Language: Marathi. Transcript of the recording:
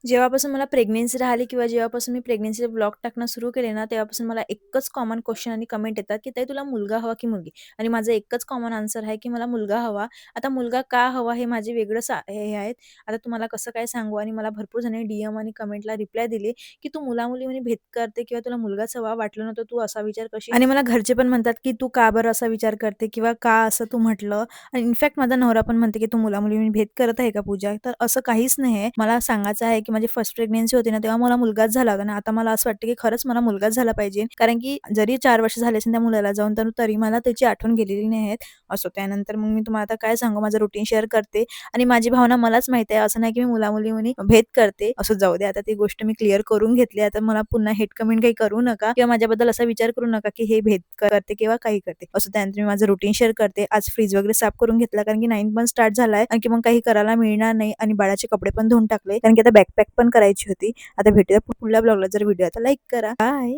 जेव्हापासून मला प्रेग्नन्सी राहिली किंवा जेव्हापासून मी प्रेग्नन्सीचे ब्लॉग टाकणं सुरू केले ना, तेव्हापासून मला एकच कॉमन क्वेश्चन आणि कमेंट येतात, की "ताई तुला मुलगा हवा की मुलगी?" आणि माझं एकच कॉमन आन्सर आहे, की मला मुलगा हवा. आता मुलगा का हवा हे माझे वेगळं हे आहेत. आता तुम्हाला कसं काय सांगू आणि मला भरपूर जणांनी डी-एम आणि कमेंटला रिप्लाय दिली, की "तू मुला-मुलीमध्ये भेद करते किंवा तुला मुलगाच हवा, वाटलं नव्हतं तू असा विचार करशील." आणि मला घरचे पण म्हणतात, की "तू का बरं असा विचार करते किंवा का असं तू म्हटलं?" आणि इनफॅक्ट माझा नवरा पण म्हणते, की "तू मुला-मुलीमध्ये भेद करत आहे का पूजा?" तर असं काहीच नाही आहे. मला सांगायचं आहे, की माझी फर्स्ट प्रेग्नन्सी होती ना, तेव्हा मला मुलगाच झाला होता आणि आता मला असं वाटतं, की खरंच मला मुलगाच झाला पाहिजे. कारण की जरी 4 वर्ष झाले असेल त्या मुलाला जाऊन, तर तरी मला त्याची आठवण गेलेली नाही आहे. असो त्यानंतर मग मी तुम्हाला आता काय सांगू, माझं रुटीन शेअर करते आणि माझी भावना मलाच माहिती आहे. असं नाही, की मी मुला-मुलीमध्ये भेद करते. असं जाऊ दे, आता ती गोष्ट मी क्लिअर करून घेतली. आता मला पुन्हा हेट कमेंट काही करू नका किंवा माझ्याबद्दल असा विचार करू नका, की हे भेद करते किंवा काही करते. असं त्यानंतर मी माझं रुटीन शेअर करते. आज फ्रीज वगैरे साफ करून घेतला कारण की 9th मंथ स्टार्ट झालाय आणखी मग काही करायला मिळणार नाही आणि बाळाचे कपडे पण धुवून टाकले कारण की आता बॅकपॅक पण करायची होती. आता भेटूया पुढल्या ब्लॉगला. जर व्हिडिओ आता लाईक करा. बाय.